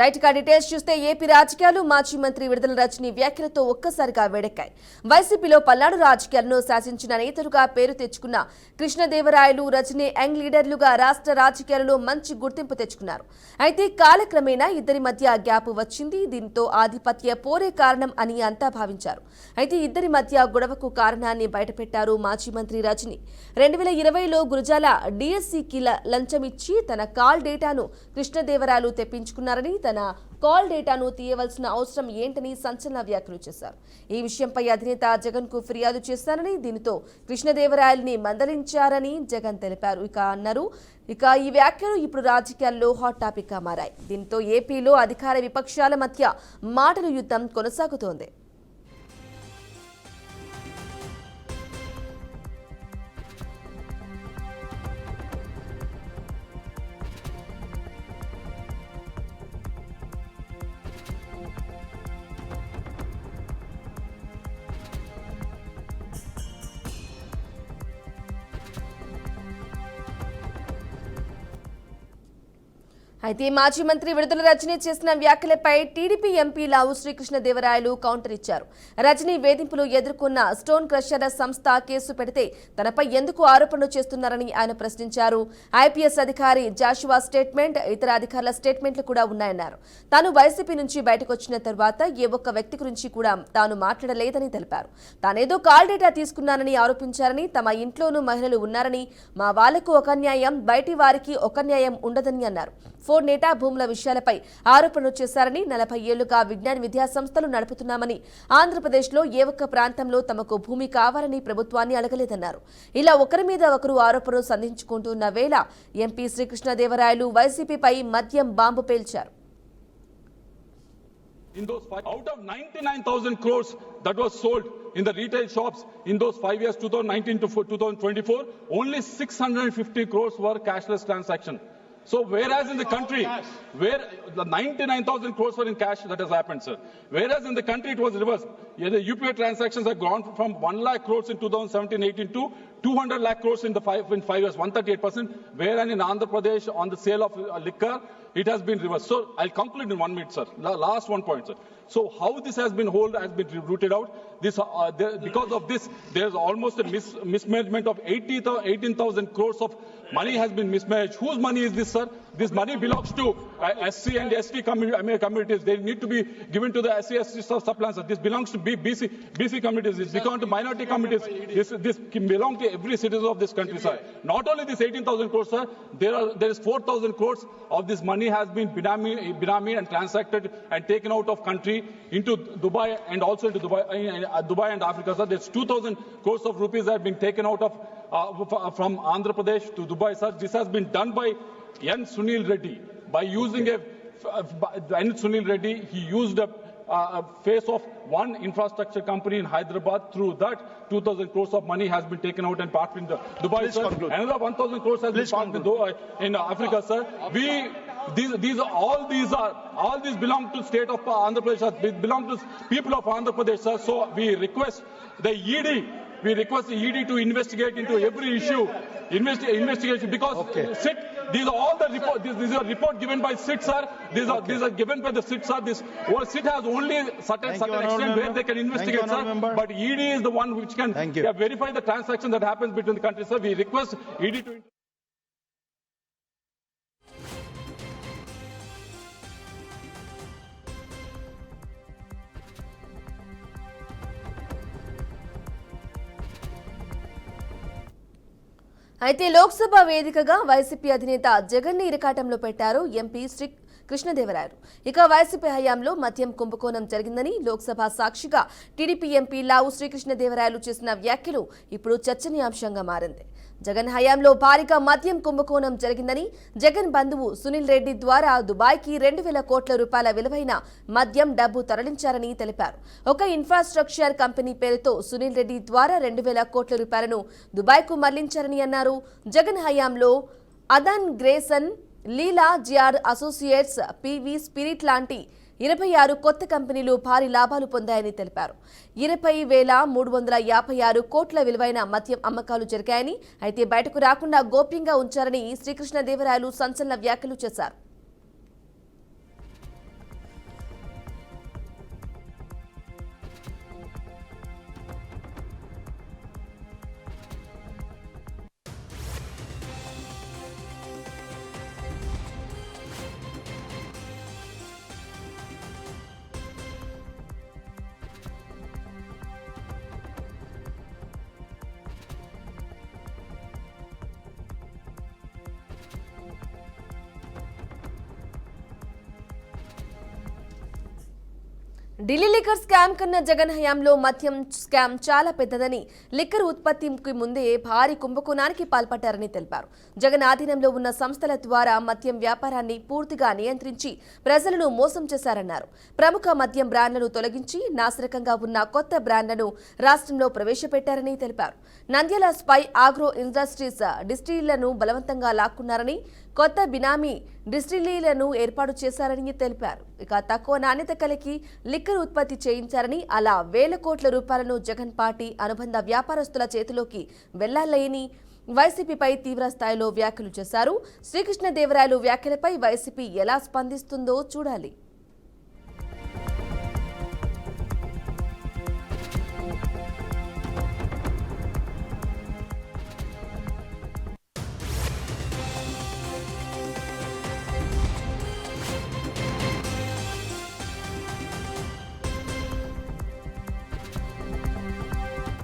Right గా details చూస్తే AP రాజకీయాలు మాజీ మంత్రి విడుదల రజని వ్యాఖ్యలతో ఒక్కసారిగా వేడెక్కాయి. వైసీపీలో పల్నాడు రాజకీయాలను శాసించిన నేతలుగా పేరు తెచ్చుకున్న కృష్ణదేవరాయలు, రజని యంగ్ లీడర్లుగా రాష్ట్ర రాజకీయాలలో మంచి గుర్తింపు తెచ్చుకున్నారు. అయితే కాలక్రమేణా ఇద్దరి మధ్య గ్యాప్ వచ్చింది. దీంతో ఆధిపత్య పోరే కారణం అని అంతా భావించారు. అయితే ఇద్దరి మధ్య గొడవకు కారణాన్ని బయటపెట్టారు మాజీ మంత్రి రజని. 2020లో గురజాల డీఎస్సీకి లంచం ఇచ్చి తన కాల్ డేటాను కృష్ణదేవరాయలు తెప్పించుకున్నారని, తన కాల్ డేటాను తీయవలసిన అవసరం ఏంటని సంచలన వ్యాఖ్యలు చేశారు. ఈ విషయంపై అధినేత జగన్ కు ఫిర్యాదు చేశారని, దీనితో కృష్ణదేవరాయల్ని మందలించారని జగన్ తెలిపారు. ఇక ఈ వ్యాఖ్యలు ఇప్పుడు రాజకీయాల్లో హాట్ టాపిక్ గా మారాయి. దీంతో ఏపీలో అధికార విపక్షాల మధ్య మాటల యుద్ధం కొనసాగుతోంది. అయితే మాజీ మంత్రి విడుదల రజని చేసిన వ్యాఖ్యలపై టీడీపీ ఎంపీ లావు శ్రీకృష్ణదేవరాయలు కౌంటర్ ఇచ్చారు. రజని వేధింపులు ఎదుర్కొన్న స్టోన్ క్రషర్ సంస్థ కేసు పెడితే తనపై ఎందుకు ఆరోపణలు చేస్తున్నారని ఆయన ప్రశ్నించారు. ఐపీఎస్ అధికారి జాషువా స్టేట్మెంట్, ఇతర అధికారుల స్టేట్మెంట్లు కూడా ఉన్నాయన్నారు. తాను వైసీపీ నుంచి బయటకు వచ్చిన తర్వాత ఏ ఒక్క వ్యక్తి గురించి కూడా తాను మాట్లాడలేదని తెలిపారు. తానేదో కాల్ డేటా తీసుకున్నానని ఆరోపించారని, తమ ఇంట్లోనూ మహిళలు ఉన్నారని, మా వాళ్లకు ఒక న్యాయం, బయటి వారికి ఒక న్యాయం ఉండదని అన్నారు. డేటా భూముల విషయాలపై ఆరోపణలు చేశారని, 40 ఏళ్లుగా విజ్ఞాన విద్యా సంస్థలు నడుపుతున్నామని, ఆంధ్రప్రదేశ్లో ఏ ఒక్క ప్రాంతంలో తమకు భూమి కావాలని ప్రభుత్వాన్ని అడగలేదన్నారు. ఇలా ఒకరి మీద ఒకరు ఆరోపణలు సంధించుకుంటున్న వేళ ఎంపీ శ్రీకృష్ణదేవరాయలు వైసీపీపై మద్యం bomb పేల్చారు. In those out of 99,000 crores that was sold in the retail shops in those 5 years, 2019 to 2024, only 650 crores were cashless transaction. So whereas in the country, where the 99,000 crores were in cash, that has happened, sir. Whereas in the country it was reversed. Yeah, the UPI transactions have gone from 1 lakh crores in 2017-18 to 200 lakh crores in 5 years, 138%. Whereas in Andhra Pradesh on the sale of liquor, it has been reversed. So I'll conclude in 1 minute, sir. Last one point, sir. So how this has been rooted out? Because of this, there's almost a mismanagement of 18,000 crores of money has been mismanaged. Whose money is this, sir? This money belongs to SC and ST communities. They need to be given to the SC subplans. This belongs to BC communities. This belongs to minority communities. This belongs to every citizen of this country, sir. Not only this 18,000 crores, sir. There is 4,000 crores of this money has been binami and transacted and taken out of country into Dubai and also into Dubai and Africa, sir. There's 2,000 crores of rupees that have been taken out of from Andhra Pradesh to Dubai, sir. This has been done by N. Sunil Reddy. By using N. Sunil Reddy, he used a face of one infrastructure company in Hyderabad. Through that, 2,000 crores of money has been taken out and parked in Dubai, sir. Another 1,000 crores has been parked in Africa, sir. All these belong to state of Andhra Pradesh, sir. Belong to people of Andhra Pradesh, sir. So we request the ED. We request the ED to investigate into every issue. Investigation because SIT. These are all the report. These are report given by SIT, sir. These are given by the SIT, sir. SIT has only certain extent where they can investigate, sir. But ED is the one which can verify the transaction that happens between the countries, sir. We request ED to. అయితే లోక్సభ వేదికగా YCP అధినేత జగన్ ని ఇరకాటంలో పెట్టారు MP కృష్ణదేవరాయలు. ఇక YCP హయాంలో మద్యం కుంభకోణం జరిగిందని లోక్సభ సాక్షిగా టీడీపీ ఎంపీ లావు శ్రీకృష్ణదేవరాయలు చేసిన వ్యాఖ్యలు ఇప్పుడు చర్చనీయాంశంగా మారింది. జగన్ హయాంలో భారీగా మద్యం కుంభకోణం జరిగిందని, జగన్ బంధువు సునీల్ రెడ్డి ద్వారా దుబాయ్కి 2,000 కోట్ల రూపాయల విలువైన మద్యం డబ్బు తరలించారని తెలిపారు. ఒక ఇన్ఫ్రాస్ట్రక్చర్ కంపెనీ పేరుతో సునీల్ రెడ్డి ద్వారా 2,000 కోట్ల రూపాయలను దుబాయ్కు మళ్లించారని అన్నారు. జగన్ హయాంలో అదాన్ గ్రేసన్, లీలా జిఆర్ అసోసియేట్స్, పివి స్పిరిట్ లాంటి 26 కొత్త కంపెనీలు భారీ లాభాలు పొందాయని తెలిపారు. 20,356 కోట్ల విలువైన మద్యం అమ్మకాలు జరిగాయని, అయితే బయటకు రాకుండా గోప్యంగా ఉంచారని శ్రీకృష్ణదేవరాయలు సంచలన వ్యాఖ్యలు చేశారు. ఢిల్లీ లిక్కర్ స్కామ్ కన్నా జగన్ హయాంలో మద్యం స్కామ్ చాలా పెద్దదని, లిక్కర్ ఉత్పత్తికి ముందే భారీ కుంభకోణానికి పాల్పడ్డారని తెలిపారు. జగన్ ఆధీనంలో ఉన్న సంస్థల ద్వారా మద్యం వ్యాపారాన్ని పూర్తిగా నియంత్రించి ప్రజలను మోసం చేశారన్నారు. ప్రముఖ మద్యం బ్రాండ్లను తొలగించి నాసిరకంగా ఉన్న కొత్త బ్రాండ్లను రాష్ట్రంలో ప్రవేశపెట్టారని తెలిపారు. నంద్యాల స్పై ఆగ్రో ఇండస్ట్రీస్ డిస్టిలరీలను బలవంతంగా లాక్కున్నారని, కొత్త బినామీ డిస్టిలరీలను ఏర్పాటు చేశారని తెలిపారు. ఇక తక్కువ నాణ్యత కలిగి లిక్కర్ ఉత్పత్తి చేయించారని, అలా వేల కోట్ల రూపాయలను జగన్ పార్టీ అనుబంధ వ్యాపారస్తుల చేతిలోకి వెళ్లాలని వైసీపీపై తీవ్ర స్థాయిలో వ్యాఖ్యలు చేశారు. శ్రీకృష్ణదేవరాయలు వ్యాఖ్యలపై వైసీపీ ఎలా స్పందిస్తుందో చూడాలి.